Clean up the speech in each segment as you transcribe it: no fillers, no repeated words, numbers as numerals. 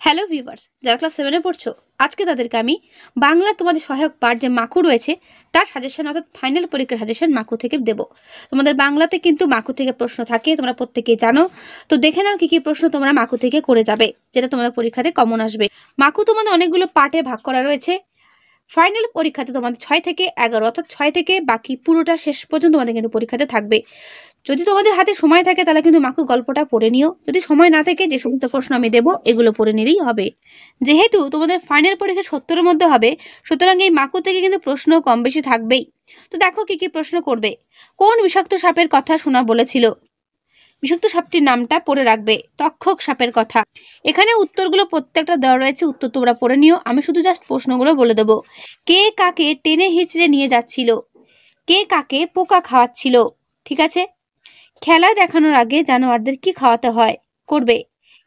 Hello viewers, যারা class 7 এ পড়ছো, আজকে তাদেরকে আমি বাংলার তোমাদের সহায়ক পাঠ যে মাকু রয়েছে তার সাজেশন অর্থাৎ ফাইনাল পরীক্ষার সাজেশন মাকু থেকে দেব। তোমাদের বাংলাতে কিন্তু মাকু থেকে প্রশ্ন থাকে, তোমরা প্রত্যেকেই জানো। তো দেখে নাও কি কি প্রশ্ন তোমরা মাকু থেকে করে যাবে, যেটা তোমাদের পরীক্ষাতে কমন আসবে। মাকু তোমাদের অনেকগুলো পার্টে ভাগ করা রয়েছে। ফাইনাল পরীক্ষাতে তোমাদের 6 থেকে 11 অর্থাৎ 6 থেকে বাকি পুরোটা শেষ পর্যন্ত তোমাদের কিন্তু পরীক্ষাতে থাকবে। যদি তোমাদের হাতে সময় থাকে তাহলে কিন্তু মাকু গল্পটা পড়ে নিও, যদি সময় না থাকে যে সমস্ত প্রশ্ন আমি দেবো এগুলো পড়ে নিলেই হবে। যেহেতু তোমাদের ফাইনাল পরীক্ষা 70-এর মধ্যে হবে, সুতরাং এই মাকু থেকে কিন্তু প্রশ্ন কম বেশি থাকবেই। তো দেখো কি কি প্রশ্ন করবে। কোন বিষাক্ত সাপের কথা শোনা বলেছিল? বিষাক্ত সাপটির নামটা পড়ে রাখবে। তক্ষক সাপের কথা। এখানে উত্তরগুলো প্রত্যেকটা দেওয়া রয়েছে, উত্তর তোমরা পড়ে নিও, আমি শুধু জাস্ট প্রশ্নগুলো বলে দেবো। কে কাকে টেনে হিচড়ে নিয়ে যাচ্ছিল? কে কাকে পোকা খাওয়াচ্ছিল? ঠিক আছে। খেলা দেখানোর আগে জানোয়ারদের কি খাওয়াতে হয়? করবে।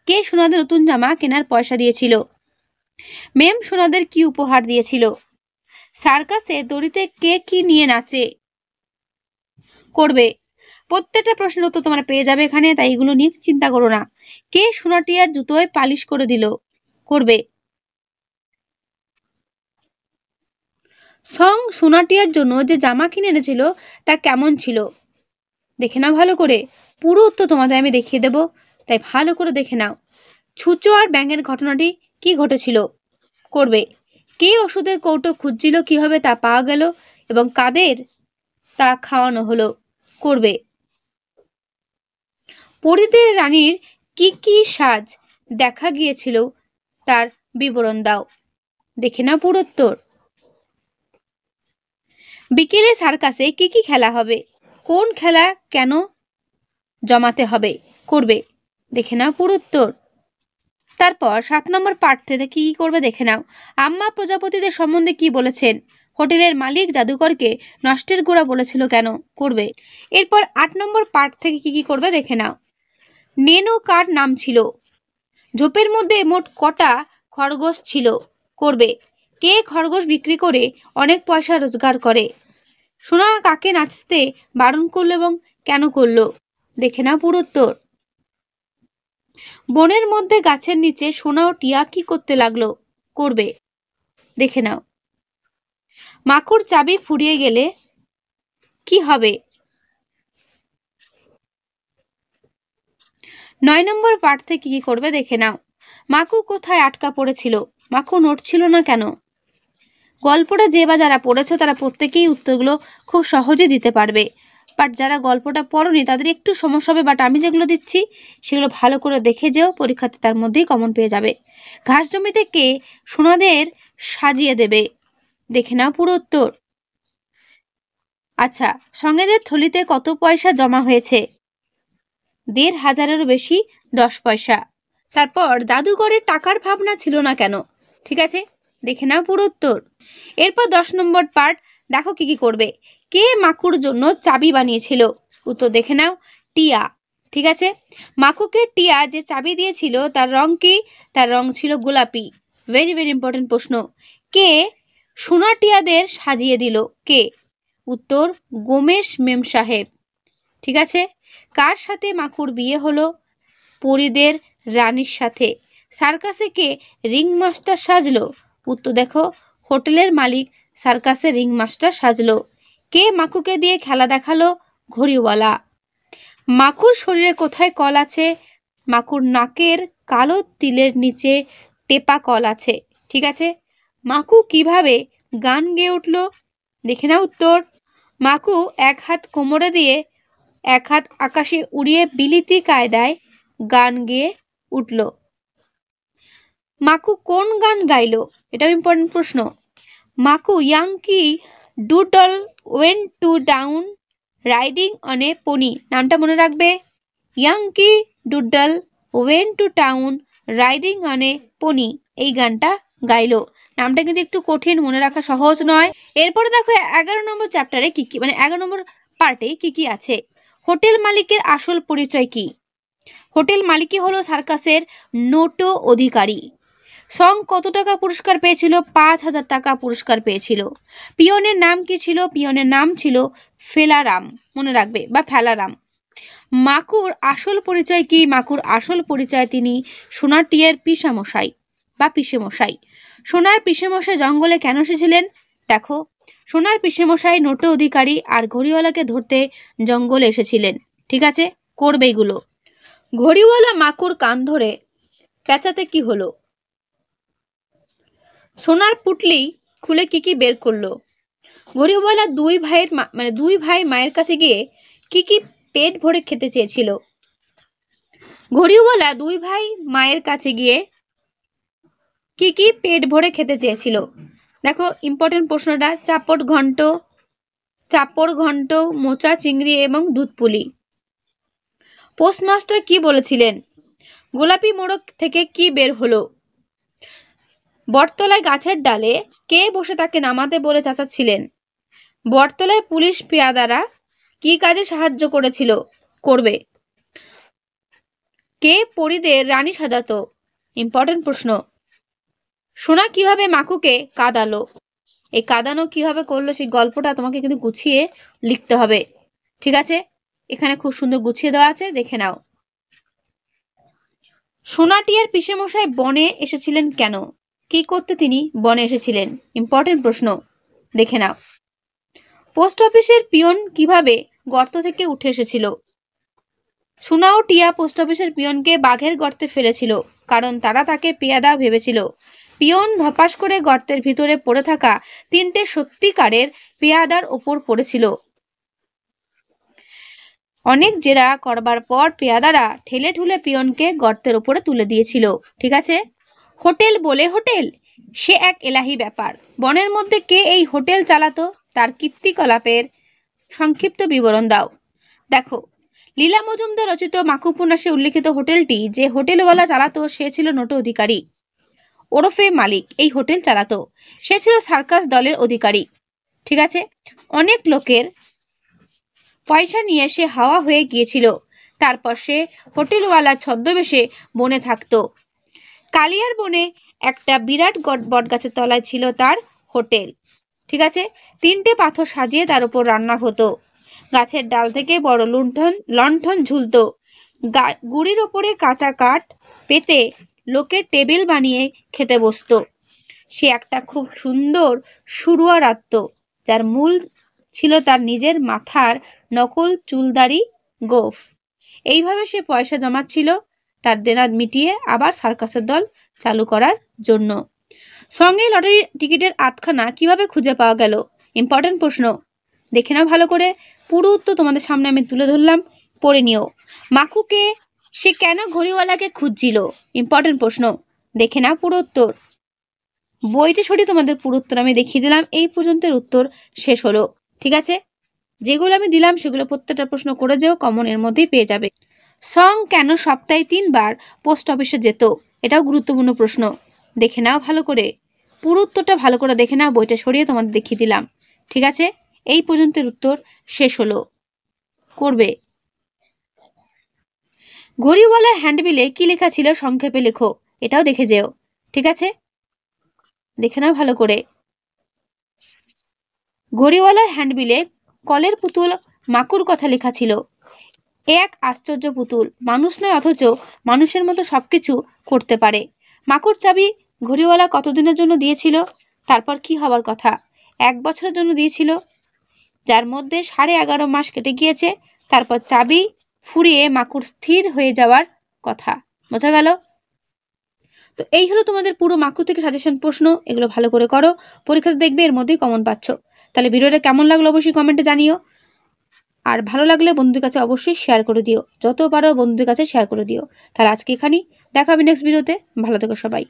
কে সোনাদের নতুন জামা কেনার পয়সা দিয়েছিল? মেম সোনাদের কি উপহার দিয়েছিল? সার্কাসে দড়িতে কে কি নিয়ে নাচে? করবে। প্রত্যেকটা প্রশ্নের উত্তর তোমরা পেয়ে যাবে এখানে, তাই এগুলো নিয়ে চিন্তা করো না। কে সোনাটিয়ার জুতোয় পালিশ করে দিল? করবে। সং সোনাটিয়ার জন্য যে জামা কিনে এনেছিল তা কেমন ছিল? দেখে নাও ভালো করে, পুরো উত্তর তোমাদের আমি দেখিয়ে দেব, তাই ভালো করে দেখে নাও। ছুঁচো আর ব্যাঙের ঘটনাটি কি ঘটেছিল? করবে। কে ওষুধের কৌটো খুঁজছিল, কিভাবে তা পাওয়া গেল এবং কাদের তা খাওয়ানো হলো? করবে। পরীদের রানীর কি কি সাজ দেখা গিয়েছিল তার বিবরণ দাও। দেখে নাও পুরো উত্তর। বিকেলে সার্কাসে কি কি খেলা হবে? কোন খেলা কেন জমাতে হবে? করবে। দেখে নাও পুরো উত্তর। তারপর 7 নম্বর পার্ট থেকে কি কি করবে দেখে নাও। আম্মা প্রজাপতিদের সম্বন্ধে কি বলেছেন? হোটেলের মালিক জাদুকরকে নষ্টের গোড়া বলেছিল কেন? করবে। এরপর 8 নম্বর পার্ট থেকে কি কি করবে দেখে নাও। নেনো কার নাম ছিল? ঝোপের মধ্যে মোট কটা খরগোশ ছিল? করবে। কে খরগোশ বিক্রি করে অনেক পয়সা রোজগার করে? সোনা কাকে নাচতে বারণ করলো এবং কেন করলো? দেখে নাও পুরো উত্তর। বনের মধ্যে গাছের নিচে সোনা ও টিয়া কি করতে লাগলো? করবে। দেখে নাও। মাকুর চাবি ফুরিয়ে গেলে কি হবে? 9 নম্বর পার্ট থেকে কি করবে দেখে নাও। মাকু কোথায় আটকা পড়েছিল? মাকু নড়ছিল না কেন? গল্পটা যে বা যারা পড়েছো তারা প্রত্যেকেই উত্তরগুলো খুব সহজে দিতে পারবে, বাট যারা গল্পটা পড়োনি তাদের একটু সমস্যা হবে, বাট আমি যেগুলো দিচ্ছি সেগুলো ভালো করে দেখে যেও, পরীক্ষাতে তার মধ্যেই কমন পেয়ে যাবে। ঘাস জমিতে কে সোনাদের সাজিয়ে দেবে? দেখে নাও পুরো উত্তর। আচ্ছা, সঙ্গেদের থলিতে কত পয়সা জমা হয়েছে? 1,500-এরও বেশি, 10 পয়সা। তারপর জাদুঘরের টাকার ভাবনা ছিল না কেন? ঠিক আছে, দেখে নাও পুরো উত্তর। এরপর 10 নম্বর পার্ট, দেখো কি কি করবে। কে মাকুর জন্য চাবি বানিয়েছিল? উত্তর দেখে নাও। টিয়া। ঠিক আছে। মাকুকে টিয়া যে চাবি দিয়েছিল তার রং কি? তার রং ছিল গোলাপি। ভেরি ভেরি ইম্পর্টেন্ট প্রশ্ন। কে সোনা টিয়াদের সাজিয়ে দিল? কে? উত্তর গোমেশ মেম সাহেব। ঠিক আছে। কার সাথে মাকুর বিয়ে হলো? পরীদের রানীর সাথে। সার্কাসে কে রিং মাস্টার সাজলো? উত্তর দেখো, হোটেলের মালিক সার্কাসে রিং মাস্টার সাজলো। কে মাকুকে দিয়ে খেলা দেখালো? ঘড়িওয়ালা। মাকুর শরীরে কোথায় কল আছে? মাকুর নাকের কালো তিলের নিচে টেপা কল আছে। ঠিক আছে। মাকু কিভাবে গান গেয়ে উঠল? দেখে না উত্তর। মাকু এক হাত কোমরে দিয়ে এক হাত আকাশে উড়িয়ে বিলিতি কায়দায় গান গেয়ে উঠল। মাকু কোন গান গাইল? এটাও ইম্পর্টেন্ট প্রশ্ন। মাকু Yankee Doodle went to down riding on a pony, নামটা মনে রাখবে। Yankee Doodle went to town riding on a pony, এই গানটা গাইলো। নামটা কিন্তু একটু কঠিন, মনে রাখা সহজ নয়। এরপরে দেখো 11 নম্বর চ্যাপ্টারে কি কি, মানে 11 নম্বর পার্টে কি কি আছে। হোটেল মালিকের আসল পরিচয় কি? হোটেল মালিকই হলো সার্কাসের নোটো অধিকারী। সং কত টাকা পুরস্কার পেয়েছিল? 5,000 টাকা পুরস্কার পেয়েছিল। পিয়নের নাম কি ছিল? পিয়নের নাম ছিল ফেলারাম, মনে রাখবে, বা ফেলারাম। মাকুর আসল পরিচয় কি? মাকুর আসল পরিচয় তিনি সোনার টিয়ার পিসামশাই। বা পিসেমশাই। সোনার পিসেমশাই জঙ্গলে কেন এসেছিলেন? দেখো, সোনার পিসেমশাই নোটো অধিকারী আর ঘড়িওয়ালাকে ধরতে জঙ্গলে এসেছিলেন। ঠিক আছে, করবে এগুলো। ঘড়িওয়ালা মাকুর কান ধরে পেঁচাতে কি হলো? সোনার পুটলি খুলে কি কি বের করলো? ঘড়িওয়ালা দুই ভাই মায়ের কাছে গিয়ে কি পেট ভরে খেতে চেয়েছিল? ঘড়িওয়ালা দুই ভাই মায়ের কাছে গিয়ে কি পেট ভরে খেতে চেয়েছিল? দেখো, ইম্পর্টেন্ট প্রশ্নটা। চাপড় ঘন্ট, মোচা চিংড়ি এবং দুধ পুলি। পোস্টমাস্টার কি বলেছিলেন? গোলাপি মোড়ক থেকে কি বের হলো? বটতলায় গাছের ডালে কে বসে তাকে নামাতে বলে চেঁচাচ্ছিলেন? বটতলায় পুলিশ পেয়াদারা কি কাজে সাহায্য করবে? কে পরীদের রানী সাজাতো? ইম্পর্টেন্ট প্রশ্ন। সোনা কিভাবে মাকুকে কাঁদালো? এই কাঁদানো কিভাবে করলো সেই গল্পটা তোমাকে কিন্তু গুছিয়ে লিখতে হবে। ঠিক আছে, এখানে খুব সুন্দর গুছিয়ে দেওয়া আছে, দেখে নাও। সোনাটিয়ার পিসেমশাই বনে এসেছিলেন কেন? কি করতে তিনি বনে এসেছিলেন? ইম্পর্টেন্ট প্রশ্ন, দেখে নাও। পোস্ট অফিসের পিয়ন কিভাবে গর্ত থেকে উঠে এসেছিল? সোনা ও টিয়া পোস্ট অফিসের পিয়নকে বাঘের গর্তে ফেলেছিল, কারণ তারা তাকে পেয়াদা ভেবেছিল। পিয়ন ধপাস করে গর্তের ভিতরে পড়ে থাকা 3টে সত্যিকারের পেয়াদার ওপর পড়েছিল। অনেক জেরা করবার পর পেয়াদারা ঠেলে ঠুলে পিয়নকে গর্তের ওপরে তুলে দিয়েছিল। ঠিক আছে। হোটেল বলে হোটেল, সে এক এলাহি ব্যাপার। বনের মধ্যে কে এই হোটেল চালাতো? তার কীর্তিকলাপের সংক্ষিপ্ত বিবরণ দাও। দেখো, লীলা মজুমদার রচিত মাকু উপন্যাসে উল্লেখিত হোটেলটি যে হোটেলওয়ালা চালাতো সে ছিল নোটো অধিকারী ওরফে মালিক। এই হোটেল চালাতো, সে ছিল সার্কাস দলের অধিকারী। ঠিক আছে। অনেক লোকের পয়সা নিয়ে সে হাওয়া হয়ে গিয়েছিল। তারপর সে হোটেলওয়ালা ছদ্মবেশে বনে থাকতো। কালিয়ার বনে একটা বিরাট বটগাছের তলায় ছিল তার হোটেল। ঠিক আছে। 3টে পাথর সাজিয়ে তার উপর রান্না হতো। গাছের ডাল থেকে বড় লণ্ঠন ঝুলতো। গুড়ির ওপরে কাঁচা কাঠ পেতে লোকের টেবিল বানিয়ে খেতে বসতো। সে একটা খুব সুন্দর শুরুয়া রাখত, যার মূল ছিল তার নিজের মাথার নকল চুলদারি গোঁফ। এইভাবে সে পয়সা জমাচ্ছিল তার দেনা মিটিয়ে আবার সার্কাসের দল চালু করার জন্য। সঙ্গে লটারি টিকিটের আধখানা কিভাবে খুঁজে পাওয়া গেল? ইম্পর্টেন্ট প্রশ্ন, দেখে নাও ভালো করে। পুরো উত্তর তোমাদের সামনে আমি তুলে ধরলাম, পড়ে নিও। মাকুকে সে কেন ঘড়িওয়ালাকে খুঁজছিল? ইম্পর্টেন্ট প্রশ্ন, দেখে নাও পুরো উত্তর। বইটি সরিয়ে তোমাদের পুরো উত্তর আমি দেখিয়ে দিলাম। এই পর্যন্তের উত্তর শেষ হলো। ঠিক আছে, যেগুলো আমি দিলাম সেগুলো প্রত্যেকটা প্রশ্ন করে যেও, কমন এর মধ্যেই পেয়ে যাবে। সং কেন সপ্তাহে 3 বার পোস্ট অফিসে যেত? এটাও গুরুত্বপূর্ণ প্রশ্ন, দেখে নাও ভালো করে। পুরো উত্তরটা ভালো করে দেখে নাও, বইটা সরিয়ে তোমাদের দেখিয়ে দিলাম। ঠিক আছে, এই পর্যন্তের উত্তর শেষ হলো, করবে। ঘড়িওয়ালার হ্যান্ডবিলে কি লেখা ছিল সংক্ষেপে লেখো, এটাও দেখে যেও। ঠিক আছে, দেখে নাও ভালো করে। ঘড়িওয়ালার হ্যান্ডবিলে কলের পুতুল মাকুর কথা লেখা ছিল। এক আশ্চর্য পুতুল, মানুষ নয় অথচ মানুষের মতো সবকিছু করতে পারে। মাকুর চাবি ঘড়িওয়ালা কতদিনের জন্য দিয়েছিল? তারপর কি হবার কথা? 1 বছরের জন্য দিয়েছিল, যার মধ্যে 11.5 মাস কেটে গিয়েছে। তারপর চাবি ফুরিয়ে মাকুর স্থির হয়ে যাওয়ার কথা। বোঝা গেল? তো এই হলো তোমাদের পুরো মাকু থেকে সাজেশন প্রশ্ন। এগুলো ভালো করে করো, পরীক্ষাতে দেখবে এর মধ্যেই কমন পাচ্ছ। তাহলে ভিডিওটা কেমন লাগলো অবশ্যই কমেন্টে জানিও। আর ভালো লাগলে বন্ধুদের কাছে অবশ্যই শেয়ার করে দিও, যত পারো বন্ধুদের কাছে শেয়ার করে দিও। তাহলে আজকে এখানেই, দেখা হবে নেক্সট ভিডিওতে। ভালো থেকো সবাই।